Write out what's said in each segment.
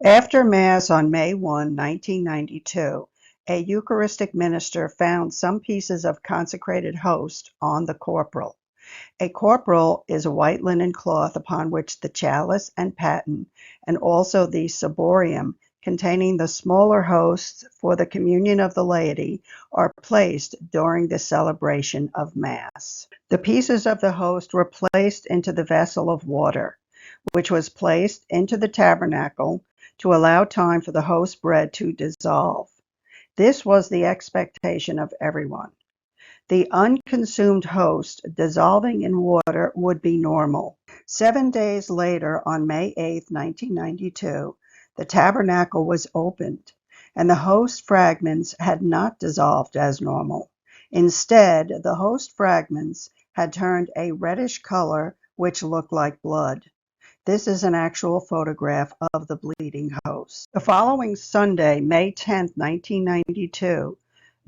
After Mass on May 1, 1992, a Eucharistic minister found some pieces of consecrated host on the corporal. A corporal is a white linen cloth upon which the chalice and paten, and also the ciborium, containing the smaller hosts for the communion of the laity, are placed during the celebration of Mass. The pieces of the host were placed into the vessel of water, which was placed into the tabernacle to allow time for the host bread to dissolve. This was the expectation of everyone. The unconsumed host dissolving in water would be normal. 7 days later, on May 8, 1992, the tabernacle was opened, and the host fragments had not dissolved as normal. Instead, the host fragments had turned a reddish color which looked like blood. This is an actual photograph of the bleeding host. The following Sunday, May 10, 1992,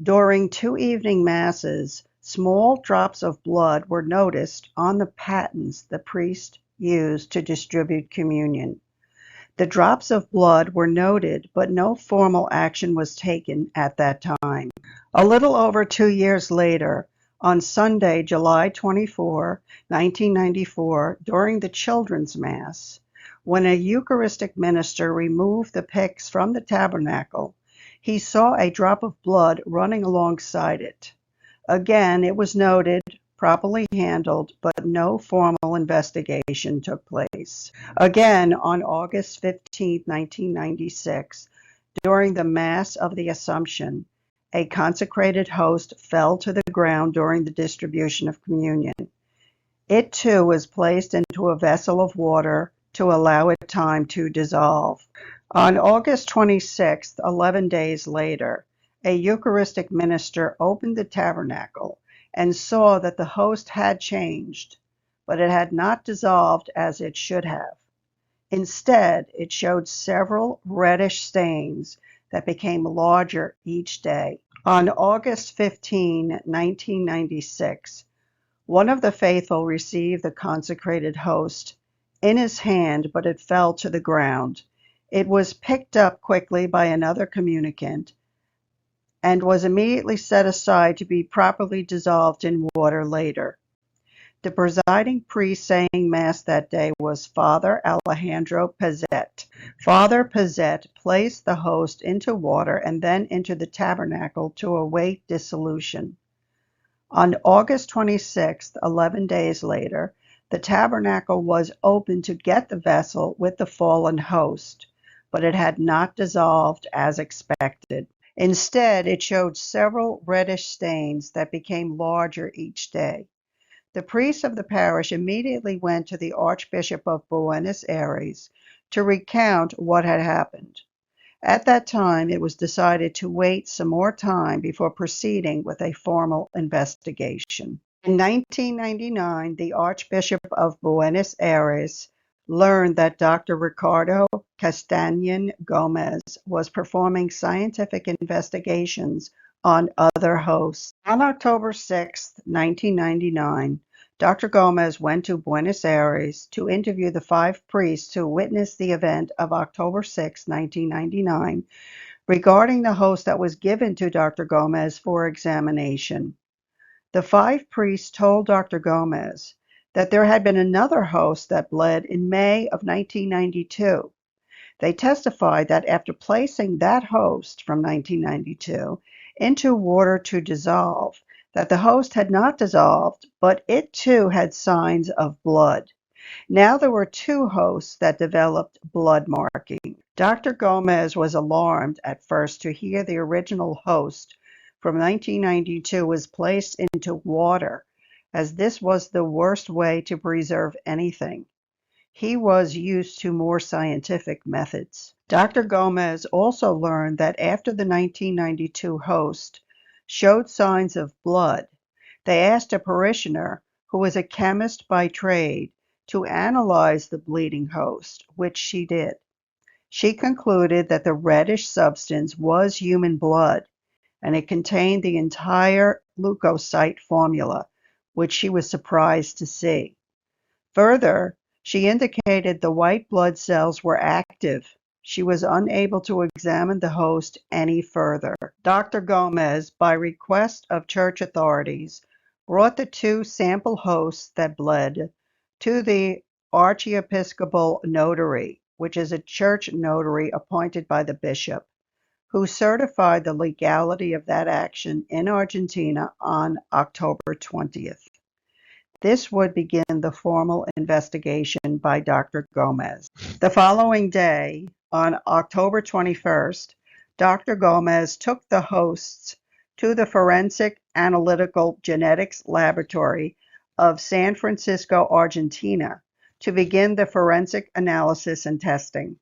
during two evening masses, small drops of blood were noticed on the patens the priest used to distribute communion. The drops of blood were noted, but no formal action was taken at that time. A little over 2 years later, on Sunday, July 24, 1994, during the Children's Mass, when a Eucharistic minister removed the pyx from the tabernacle, he saw a drop of blood running alongside it. Again, it was noted, properly handled, but no formal investigation took place. Again, on August 15, 1996, during the Mass of the Assumption, a consecrated host fell to the ground during the distribution of communion. It too was placed into a vessel of water to allow it time to dissolve. On August 26th, 11 days later, a Eucharistic minister opened the tabernacle and saw that the host had changed, but it had not dissolved as it should have. Instead, it showed several reddish stains that became larger each day. On August 15, 1996, one of the faithful received the consecrated host in his hand, but it fell to the ground. It was picked up quickly by another communicant and was immediately set aside to be properly dissolved in water later. The presiding priest saying Mass that day was Father Alejandro Pezet. Father Pezet placed the host into water and then into the tabernacle to await dissolution. On August 26th, 11 days later, the tabernacle was opened to get the vessel with the fallen host, but it had not dissolved as expected. Instead, it showed several reddish stains that became larger each day. The priest of the parish immediately went to the Archbishop of Buenos Aires to recount what had happened. At that time, it was decided to wait some more time before proceeding with a formal investigation. In 1999, the Archbishop of Buenos Aires learned that Dr. Ricardo Castañon Gomez was performing scientific investigations on other hosts. On October 6, 1999, Dr. Gomez went to Buenos Aires to interview the 5 priests who witnessed the event of October 6, 1999, regarding the host that was given to Dr. Gomez for examination. The 5 priests told Dr. Gomez that there had been another host that bled in May of 1992. They testified that after placing that host from 1992 into water to dissolve, that the host had not dissolved, but it too had signs of blood. Now there were 2 hosts that developed blood marking. Dr. Gomez was alarmed at first to hear the original host from 1992 was placed into water, as this was the worst way to preserve anything. He was used to more scientific methods. Dr. Gomez also learned that after the 1992 host showed signs of blood, they asked a parishioner, who was a chemist by trade, to analyze the bleeding host, which she did. She concluded that the reddish substance was human blood, and it contained the entire leukocyte formula, which she was surprised to see. Further, she indicated the white blood cells were active, she was unable to examine the host any further. Dr. Gomez, by request of church authorities, brought the two sample hosts that bled to the archiepiscopal notary, which is a church notary appointed by the bishop, who certified the legality of that action in Argentina on October 20th. This would begin the formal investigation by Dr. Gomez. The following day, on October 21st, Dr. Gomez took the hosts to the Forensic Analytical Genetics Laboratory of San Francisco, Argentina, to begin the forensic analysis and testing.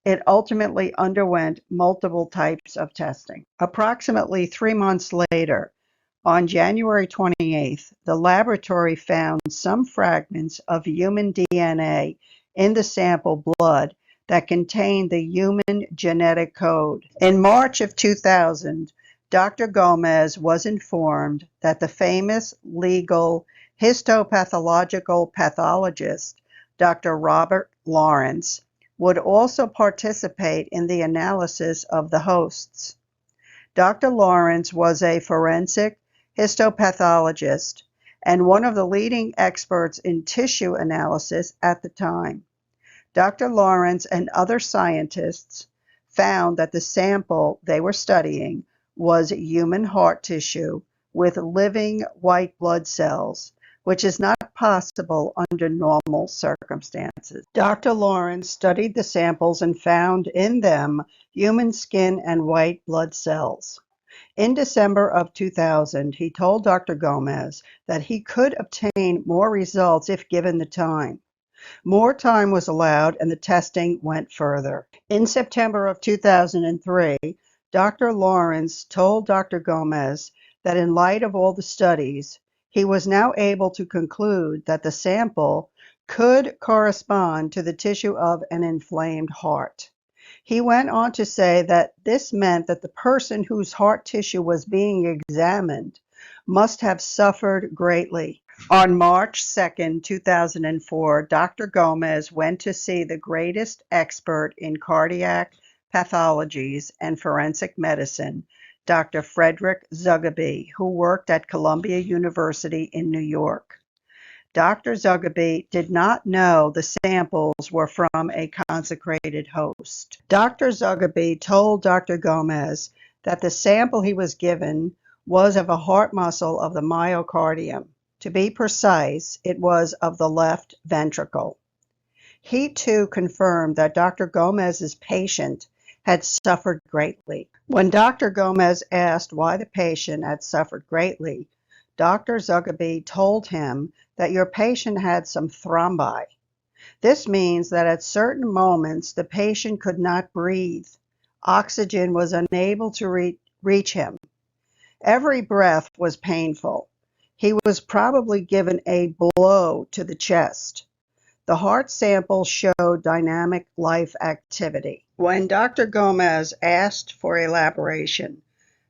It ultimately underwent multiple types of testing. Approximately 3 months later, on January 28th, the laboratory found some fragments of human DNA in the sample blood that contained the human genetic code. In March of 2000, Dr. Gomez was informed that the famous legal histopathological pathologist, Dr. Robert Lawrence, would also participate in the analysis of the hosts. Dr. Lawrence was a forensic histopathologist and one of the leading experts in tissue analysis at the time. Dr. Lawrence and other scientists found that the sample they were studying was human heart tissue with living white blood cells, which is not possible under normal circumstances. Dr. Lawrence studied the samples and found in them human skin and white blood cells. In December of 2000, he told Dr. Gomez that he could obtain more results if given the time. More time was allowed and the testing went further. In September of 2003, Dr. Lawrence told Dr. Gomez that in light of all the studies, he was now able to conclude that the sample could correspond to the tissue of an inflamed heart. He went on to say that this meant that the person whose heart tissue was being examined must have suffered greatly. On March 2, 2004, Dr. Gomez went to see the greatest expert in cardiac pathologies and forensic medicine, Dr. Frederick Zigabe, who worked at Columbia University in New York. Dr. Zigabe did not know the samples were from a consecrated host. Dr. Zigabe told Dr. Gomez that the sample he was given was of a heart muscle of the myocardium. To be precise, it was of the left ventricle. He too confirmed that Dr. Gomez's patient had suffered greatly. When Dr. Gomez asked why the patient had suffered greatly, Dr. Zigabe told him that your patient had some thrombi. This means that at certain moments the patient could not breathe. Oxygen was unable to reach him. Every breath was painful. He was probably given a blow to the chest. The heart sample showed dynamic life activity. When Dr. Gomez asked for elaboration,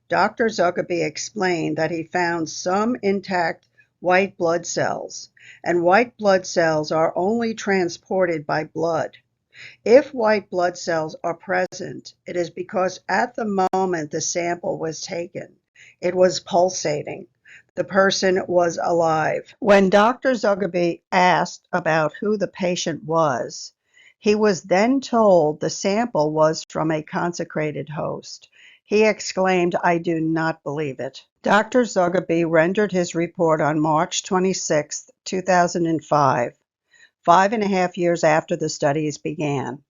Dr. Zigabe explained that he found some intact white blood cells, and white blood cells are only transported by blood. If white blood cells are present, it is because at the moment the sample was taken, it was pulsating. The person was alive. When Dr. Zigabe asked about who the patient was, he was then told the sample was from a consecrated host. He exclaimed, "I do not believe it." Dr. Zigabe rendered his report on March 26, 2005, 5.5 years after the studies began.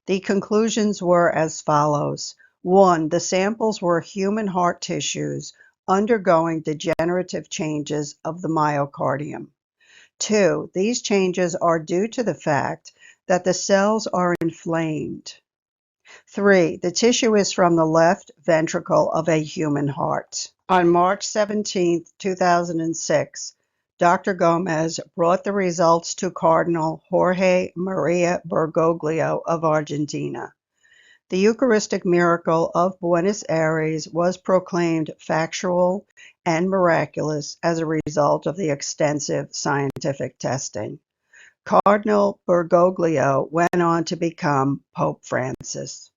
The conclusions were as follows. 1. The samples were human heart tissues undergoing degenerative changes of the myocardium. 2. These changes are due to the fact that the cells are inflamed. 3. The tissue is from the left ventricle of a human heart. On March 17, 2006, Dr. Gomez brought the results to Cardinal Jorge Maria Bergoglio of Argentina. The Eucharistic miracle of Buenos Aires was proclaimed factual and miraculous as a result of the extensive scientific testing. Cardinal Bergoglio went on to become Pope Francis.